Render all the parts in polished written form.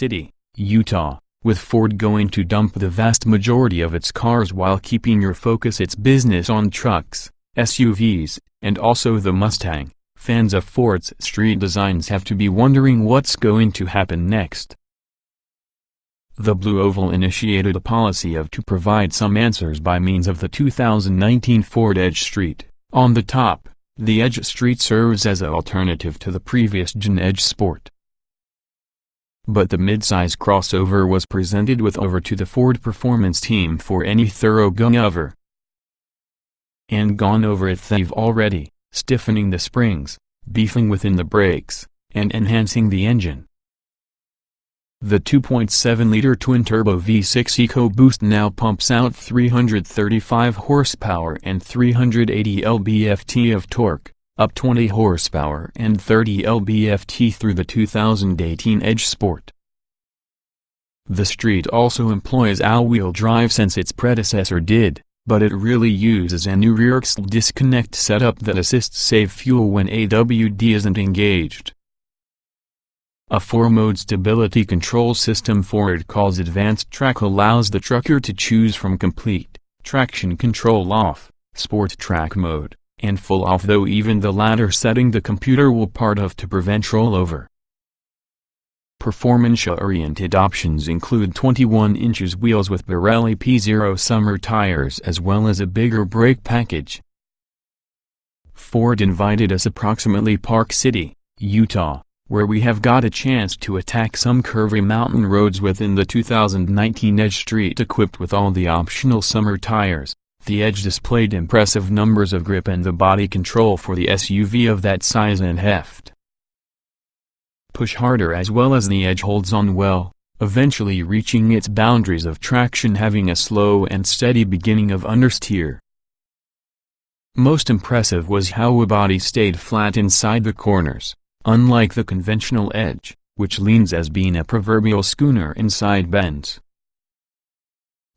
City, Utah, with Ford going to dump the vast majority of its cars while keeping your focus its business on trucks, SUVs, and also the Mustang. Fans of Ford's street designs have to be wondering what's going to happen next. The Blue Oval initiated a policy to provide some answers by means of the 2019 Ford Edge Street. On the top, the Edge Street serves as an alternative to the previous gen Edge Sport. But the midsize crossover was presented with over to the Ford performance team for any thorough going-over. And gone over it they've already, stiffening the springs, beefing within the brakes, and enhancing the engine. The 2.7-liter twin-turbo V6 EcoBoost now pumps out 335 horsepower and 380 lb-ft of torque, up 20 horsepower and 30 lb-ft through the 2018 Edge Sport. The Street also employs all-wheel drive since its predecessor did, but it really uses a new rear axle disconnect setup that assists save fuel when AWD isn't engaged. A 4-mode stability control system Ford calls Advanced Track allows the trucker to choose from Complete, Traction Control Off, Sport Track Mode, and Full Off, though even the latter setting the computer will part of to prevent rollover. Performance-oriented options include 21 inches wheels with Pirelli P0 summer tires as well as a bigger brake package. Ford invited us approximately Park City, Utah, where we have got a chance to attack some curvy mountain roads within the 2019 Edge Street. Equipped with all the optional summer tires, the Edge displayed impressive numbers of grip and the body control for the SUV of that size and heft. Push harder as well as the Edge holds on well, eventually reaching its boundaries of traction, having a slow and steady beginning of understeer. Most impressive was how a body stayed flat inside the corners. Unlike the conventional Edge, which leans as being a proverbial schooner inside bends.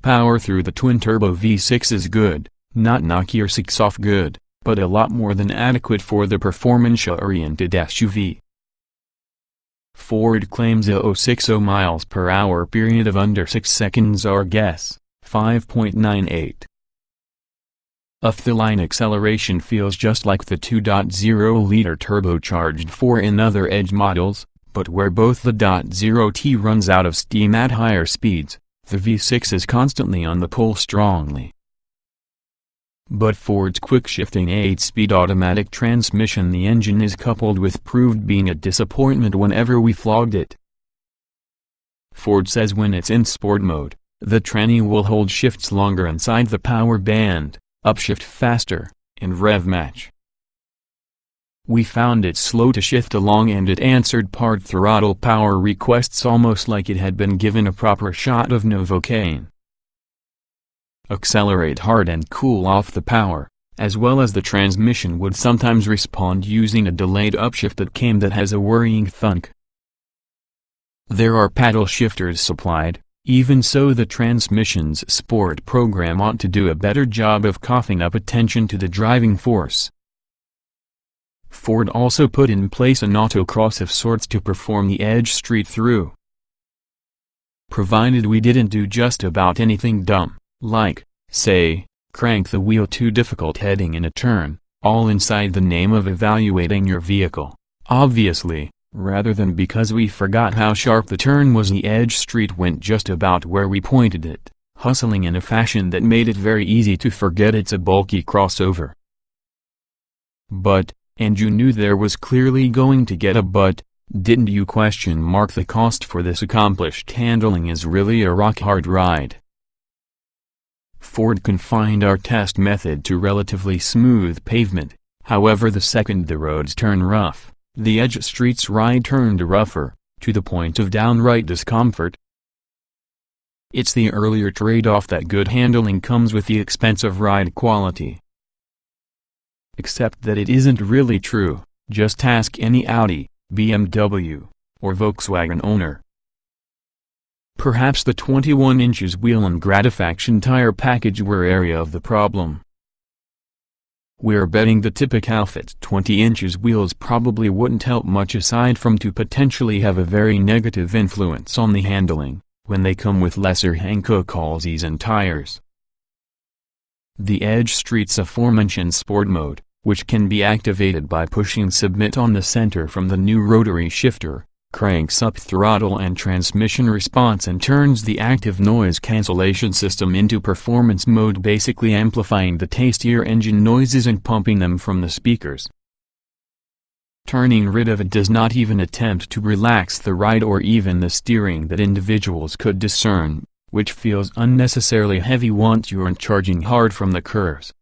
Power through the twin-turbo V6 is good, not knock your socks off good, but a lot more than adequate for the performance-oriented SUV. Ford claims a 0-60 miles per hour period of under 6 seconds or guess, 5.98. Off-the-line acceleration feels just like the 2.0-liter turbocharged 4 in other Edge models, but where both the .0T runs out of steam at higher speeds, the V6 is constantly on the pull strongly. But Ford's quick-shifting 8-speed automatic transmission, the engine is coupled with, proved being a disappointment whenever we flogged it. Ford says when it's in sport mode, the tranny will hold shifts longer inside the power band, upshift faster, and rev match. We found it slow to shift along and it answered part throttle power requests almost like it had been given a proper shot of Novocaine. Accelerate hard and cool off the power, as well as the transmission would sometimes respond using a delayed upshift that has a worrying thunk. There are paddle shifters supplied. Even so, the transmission's sport program ought to do a better job of coughing up attention to the driving force. Ford also put in place an autocross of sorts to perform the Edge Street through. Provided we didn't do just about anything dumb, like, say, crank the wheel too difficult heading in a turn, all inside the name of evaluating your vehicle, obviously. Rather than because we forgot how sharp the turn was, the Edge Street went just about where we pointed it, hustling in a fashion that made it very easy to forget it's a bulky crossover. But, and you knew there was clearly going to get a but, didn't you? The cost for this accomplished handling is really a rock-hard ride. Ford confined our test method to relatively smooth pavement, however the second the roads turn rough, the Edge Street's ride turned rougher, to the point of downright discomfort. It's the earlier trade-off that good handling comes with the expense of ride quality. Except that it isn't really true, just ask any Audi, BMW, or Volkswagen owner. Perhaps the 21 inches wheel and gratifaction tire package were area of the problem. We're betting the typical fit 20 inches wheels probably wouldn't help much aside from to potentially have a very negative influence on the handling, when they come with lesser Hankook Halseys and tires. The Edge Street's aforementioned sport mode, which can be activated by pushing submit on the center from the new rotary shifter, cranks up throttle and transmission response and turns the active noise cancellation system into performance mode, basically amplifying the tastier engine noises and pumping them from the speakers. Turning rid of it does not even attempt to relax the ride or even the steering that individuals could discern, which feels unnecessarily heavy once you're charging hard from the curves.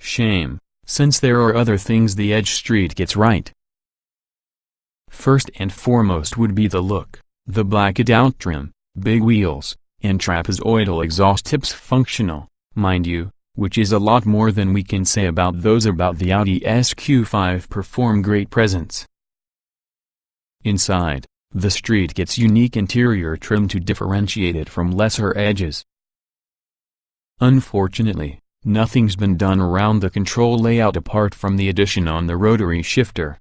Shame, since there are other things the Edge Street gets right. First and foremost would be the look, the blacked out trim, big wheels, and trapezoidal exhaust tips functional, mind you, which is a lot more than we can say about those about the Audi SQ5 perform great presence. Inside, the Street gets unique interior trim to differentiate it from lesser edges. Unfortunately, nothing's been done around the control layout apart from the addition on the rotary shifter.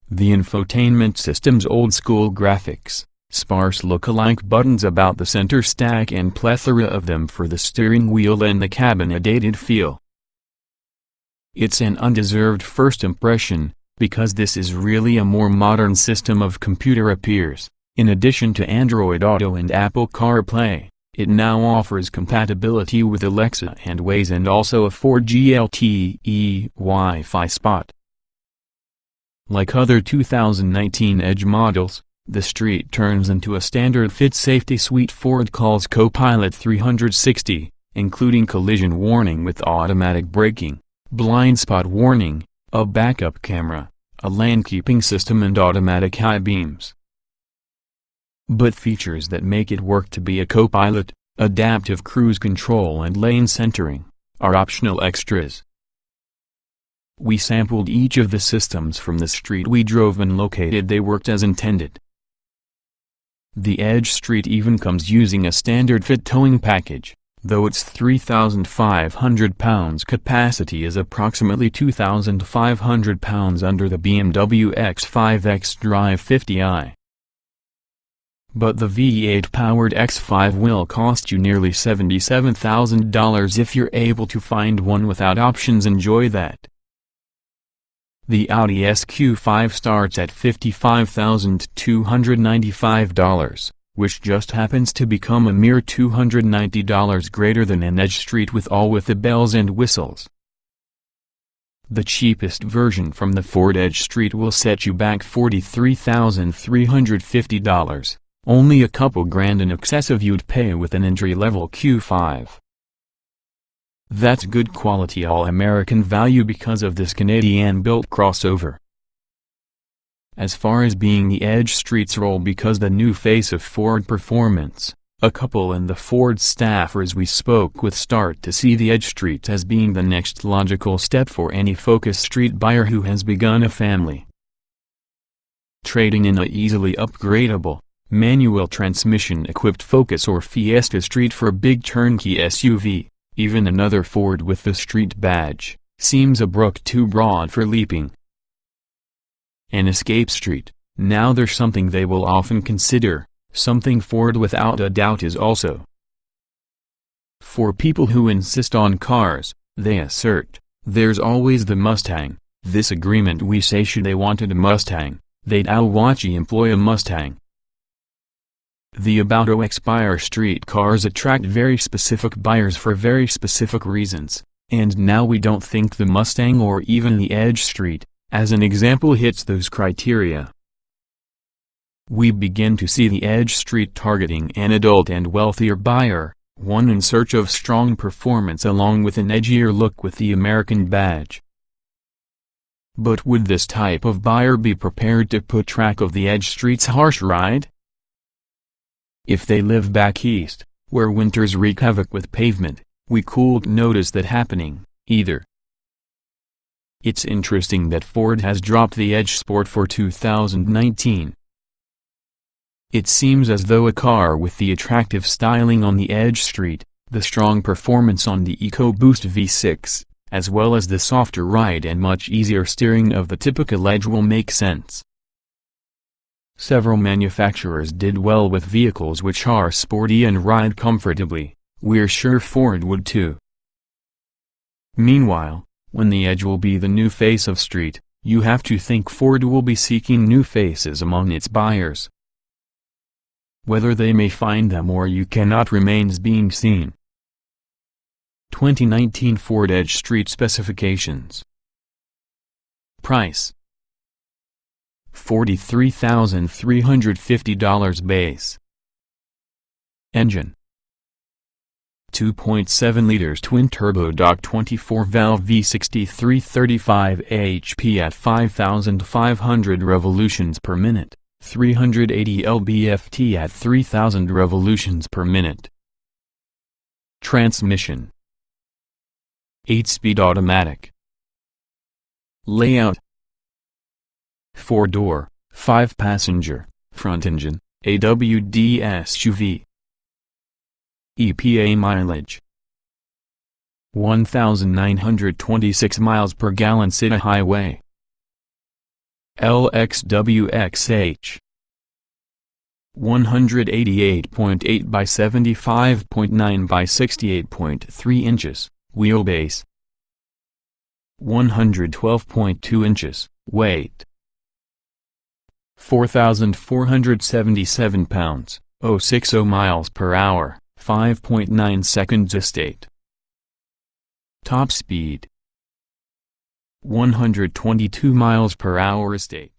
The infotainment system's old-school graphics, sparse look-alike buttons about the center stack and plethora of them for the steering wheel and the cabin a dated feel. It's an undeserved first impression, because this is really a more modern system of computer appears. In addition to Android Auto and Apple CarPlay, it now offers compatibility with Alexa and Waze and also a 4G LTE Wi-Fi spot. Like other 2019 Edge models, the Street turns into a standard fit safety suite Ford calls Copilot 360, including collision warning with automatic braking, blind spot warning, a backup camera, a lane keeping system and automatic high beams. But features that make it work to be a Copilot, adaptive cruise control and lane centering, are optional extras. We sampled each of the systems from the Street we drove and located they worked as intended. The Edge Street even comes using a standard fit towing package, though its 3,500 pounds capacity is approximately 2,500 pounds under the BMW X5 xDrive 50i. But the V8-powered X5 will cost you nearly $77,000 if you're able to find one without options. Enjoy that. The Audi SQ5 starts at $55,295, which just happens to become a mere $290 greater than an Edge Street with the bells and whistles. The cheapest version from the Ford Edge Street will set you back $43,350, only a couple grand in excess of you'd pay with an entry-level Q5. That's good quality all-American value because of this Canadian-built crossover. As far as being the Edge Street's role because the new face of Ford performance, a couple in the Ford staffers we spoke with start to see the Edge Street as being the next logical step for any Focus Street buyer who has begun a family. Trading in a easily upgradable, manual transmission-equipped Focus or Fiesta Street for a big turnkey SUV, even another Ford with the Street badge, seems a brook too broad for leaping. An Escape Street, now there's something they will often consider, something Ford without a doubt is also. For people who insist on cars, they assert, there's always the Mustang. This agreement we say should they wanted a Mustang, they'd Awachi employ a Mustang. The about-to expire street cars attract very specific buyers for very specific reasons, and now we don't think the Mustang or even the Edge Street, as an example, hits those criteria. We begin to see the Edge Street targeting an adult and wealthier buyer, one in search of strong performance along with an edgier look with the American badge. But would this type of buyer be prepared to put track of the Edge Street's harsh ride? If they live back east, where winters wreak havoc with pavement, we couldn't notice that happening, either. It's interesting that Ford has dropped the Edge Sport for 2019. It seems as though a car with the attractive styling on the Edge Street, The strong performance on the EcoBoost V6, as well as the softer ride and much easier steering of the typical Edge will make sense. Several manufacturers did well with vehicles which are sporty and ride comfortably. We're sure Ford would too. Meanwhile, when the Edge will be the new face of street, you have to think Ford will be seeking new faces among its buyers. Whether they may find them or you cannot remains being seen. 2019 Ford Edge Street Specifications. Price: $43,350 base. Engine: 2.7 liters twin-turbo 24-valve V6 335 HP at 5,500 revolutions per minute, 380 lb-ft at 3,000 revolutions per minute. Transmission: 8-speed automatic. Layout: 4-door, 5-passenger, front engine, AWD SUV. EPA mileage: 1,926 miles per gallon city highway. LXWXH: 188.8 by 75.9 by 68.3 inches, wheelbase. 112.2 inches, weight. 4,477 pounds, 060 miles per hour, 5.9 seconds estate. Top speed: 122 miles per hour estate.